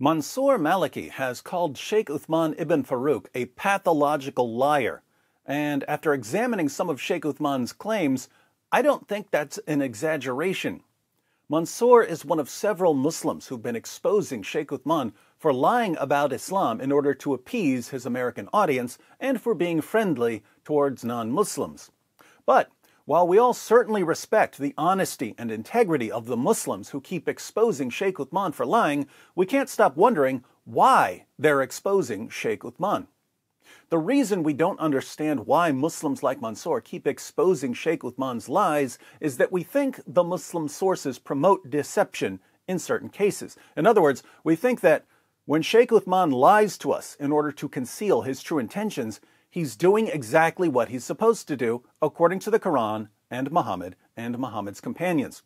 Mansour Maliki has called Sheikh Uthman ibn Farouk a pathological liar, and after examining some of Sheikh Uthman's claims, I don't think that's an exaggeration. Mansour is one of several Muslims who've been exposing Sheikh Uthman for lying about Islam in order to appease his American audience and for being friendly towards non-Muslims. But while we all certainly respect the honesty and integrity of the Muslims who keep exposing Sheikh Uthman for lying, we can't stop wondering why they're exposing Sheikh Uthman. The reason we don't understand why Muslims like Mansour keep exposing Sheikh Uthman's lies is that we think the Muslim sources promote deception in certain cases. In other words, we think that when Sheikh Uthman lies to us in order to conceal his true intentions, he's doing exactly what he's supposed to do according to the Quran and Muhammad's companions.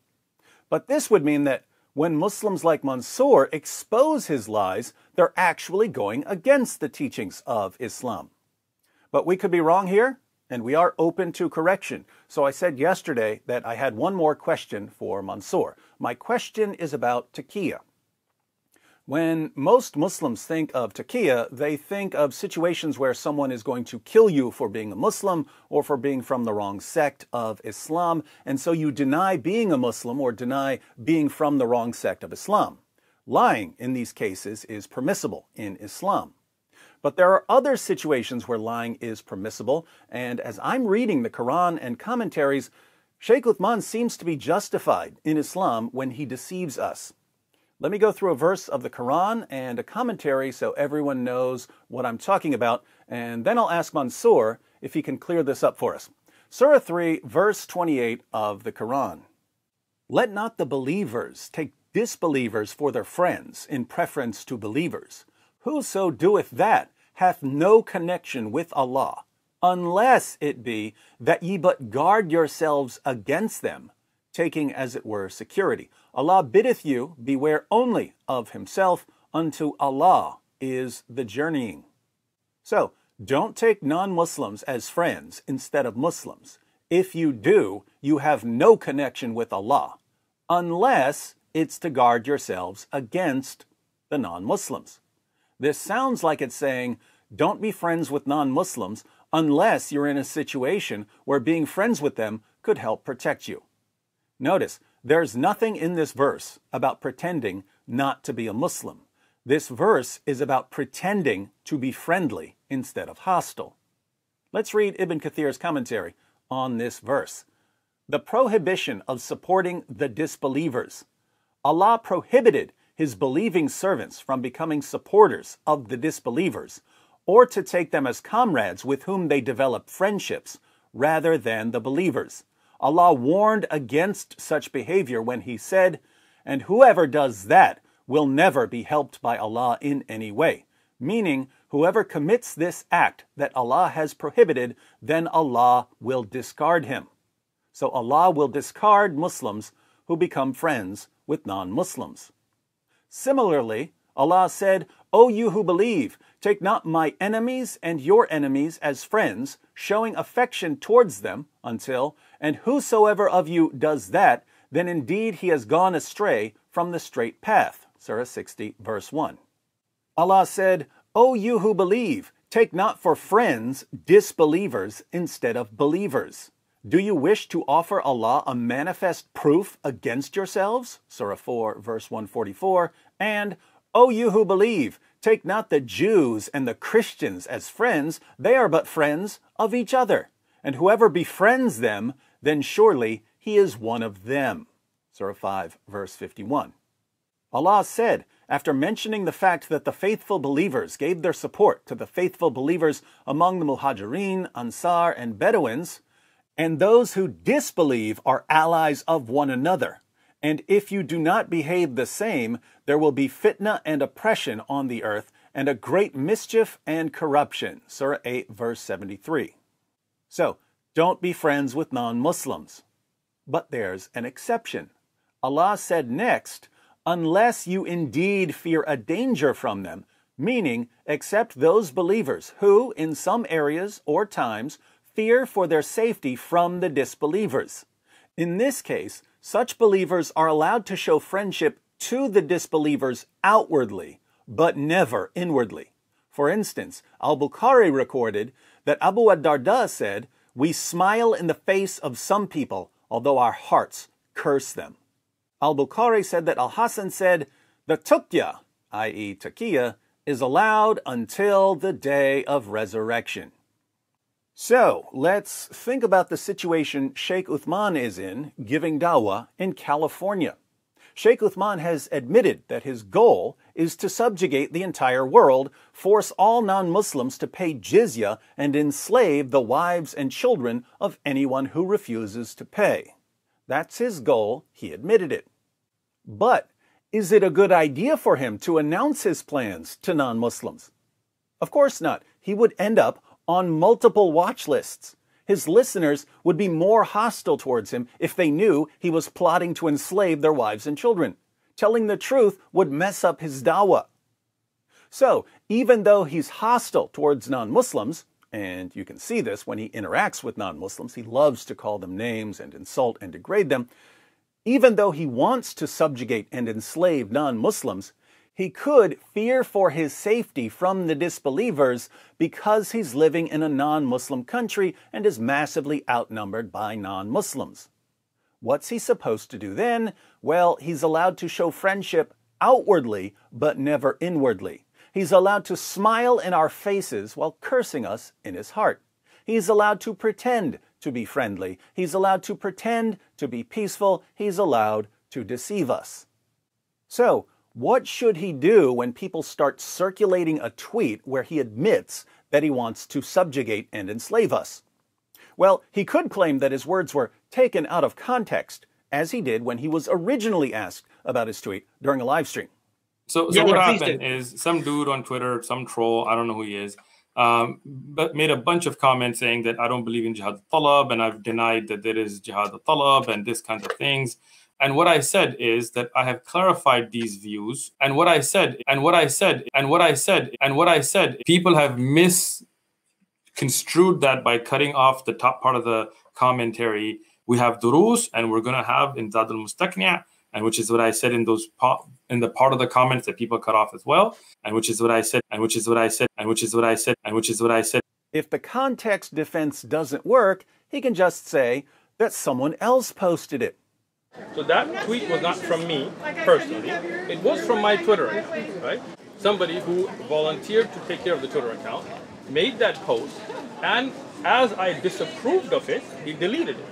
But this would mean that when Muslims like Mansour expose his lies, they're actually going against the teachings of Islam. But we could be wrong here, and we are open to correction. So I said yesterday that I had one more question for Mansour. My question is about Taqiyya. When most Muslims think of Taqiyya, they think of situations where someone is going to kill you for being a Muslim or for being from the wrong sect of Islam, and so you deny being a Muslim or deny being from the wrong sect of Islam. Lying in these cases is permissible in Islam. But there are other situations where lying is permissible, and as I'm reading the Quran and commentaries, Sheikh Uthman seems to be justified in Islam when he deceives us. Let me go through a verse of the Quran and a commentary so everyone knows what I'm talking about, and then I'll ask Mansour if he can clear this up for us. Surah 3, verse 28 of the Quran. Let not the believers take disbelievers for their friends in preference to believers. Whoso doeth that hath no connection with Allah, unless it be that ye but guard yourselves against them, taking as it were security. Allah biddeth you beware only of himself, unto Allah is the journeying. So, don't take non-Muslims as friends instead of Muslims. If you do, you have no connection with Allah, unless it's to guard yourselves against the non-Muslims. This sounds like it's saying, don't be friends with non-Muslims unless you're in a situation where being friends with them could help protect you. Notice, there's nothing in this verse about pretending not to be a Muslim. This verse is about pretending to be friendly instead of hostile. Let's read Ibn Kathir's commentary on this verse. The prohibition of supporting the disbelievers. Allah prohibited his believing servants from becoming supporters of the disbelievers, or to take them as comrades with whom they develop friendships, rather than the believers. Allah warned against such behavior when he said, and whoever does that will never be helped by Allah in any way. Meaning, whoever commits this act that Allah has prohibited, then Allah will discard him. So Allah will discard Muslims who become friends with non-Muslims. Similarly, Allah said, O you who believe, take not my enemies and your enemies as friends, showing affection towards them, until, and whosoever of you does that, then indeed he has gone astray from the straight path. Surah 60, verse 1. Allah said, O you who believe, take not for friends disbelievers instead of believers. Do you wish to offer Allah a manifest proof against yourselves? Surah 4, verse 144. And, O you who believe, take not the Jews and the Christians as friends, they are but friends of each other. And whoever befriends them, then surely he is one of them. Surah 5, verse 51. Allah said, after mentioning the fact that the faithful believers gave their support to the faithful believers among the Muhajirin, Ansar, and Bedouins, and those who disbelieve are allies of one another. And if you do not behave the same, there will be fitna and oppression on the earth, and a great mischief and corruption. Surah 8, verse 73. So, don't be friends with non-Muslims. But there's an exception. Allah said next, unless you indeed fear a danger from them, meaning except those believers who, in some areas or times, fear for their safety from the disbelievers. In this case, such believers are allowed to show friendship to the disbelievers outwardly, but never inwardly. For instance, al-Bukhari recorded that Abu ad-Darda said, "We smile in the face of some people, although our hearts curse them." Al-Bukhari said that Al-Hasan said, "The Taqiyya, i.e. Taqiyya, is allowed until the day of resurrection." So, let's think about the situation Sheikh Uthman is in, giving dawah in California. Sheikh Uthman has admitted that his goal is to subjugate the entire world, force all non-Muslims to pay jizya, and enslave the wives and children of anyone who refuses to pay. That's his goal, he admitted it. But is it a good idea for him to announce his plans to non-Muslims? Of course not. He would end up on multiple watch lists. His listeners would be more hostile towards him if they knew he was plotting to enslave their wives and children. Telling the truth would mess up his dawah. So, even though he's hostile towards non-Muslims, and you can see this when he interacts with non-Muslims, he loves to call them names and insult and degrade them, even though he wants to subjugate and enslave non-Muslims, he could fear for his safety from the disbelievers because he's living in a non-Muslim country and is massively outnumbered by non-Muslims. What's he supposed to do then? Well, he's allowed to show friendship outwardly, but never inwardly. He's allowed to smile in our faces while cursing us in his heart. He's allowed to pretend to be friendly. He's allowed to pretend to be peaceful. He's allowed to deceive us. So, what should he do when people start circulating a tweet where he admits that he wants to subjugate and enslave us? Well, he could claim that his words were taken out of context, as he did when he was originally asked about his tweet during a live stream. So what happened is some dude on Twitter, some troll, I don't know who he is, but made a bunch of comments saying that I don't believe in jihad al-talab, and I've denied that there is jihad al-talab and this kinds of things. And what I said is that I have clarified these views. And what I said, people have misconstrued that by cutting off the top part of the commentary. We have durus, and we're going to have in Zad al-Mustaqni', and which is what I said in the part of the comments that people cut off as well. And which is what I said, and which is what I said, and which is what I said, and which is what I said. If the context defense doesn't work, he can just say that someone else posted it. So that tweet was not from me personally. It was from my Twitter account, right? Somebody who volunteered to take care of the Twitter account made that post, and as I disapproved of it, he deleted it.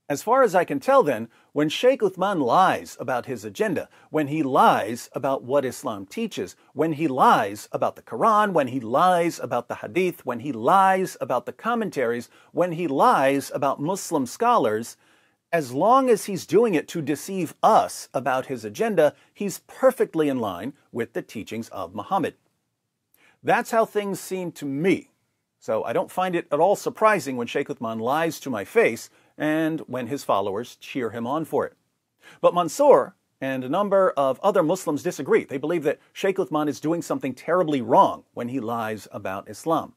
As far as I can tell then, when Sheikh Uthman lies about his agenda, when he lies about what Islam teaches, when he lies about the Quran, when he lies about the Hadith, when he lies about the commentaries, when he lies about Muslim scholars, as long as he's doing it to deceive us about his agenda, he's perfectly in line with the teachings of Muhammad. That's how things seem to me. So I don't find it at all surprising when Sheikh Uthman lies to my face and when his followers cheer him on for it. But Mansour and a number of other Muslims disagree. They believe that Sheikh Uthman is doing something terribly wrong when he lies about Islam.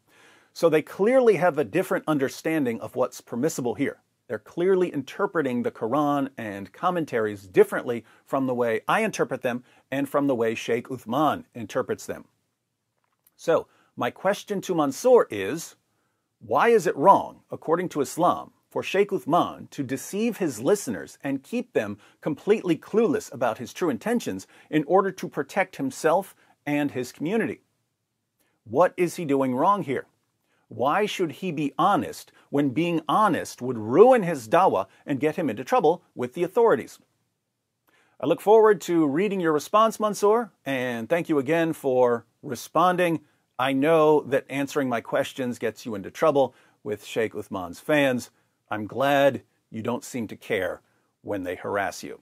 So they clearly have a different understanding of what's permissible here. They're clearly interpreting the Quran and commentaries differently from the way I interpret them and from the way Sheikh Uthman interprets them. So, my question to Mansour is, why is it wrong, according to Islam, for Sheikh Uthman to deceive his listeners and keep them completely clueless about his true intentions in order to protect himself and his community? What is he doing wrong here? Why should he be honest when being honest would ruin his dawah and get him into trouble with the authorities? I look forward to reading your response, Mansour, and thank you again for responding. I know that answering my questions gets you into trouble with Sheikh Uthman's fans. I'm glad you don't seem to care when they harass you.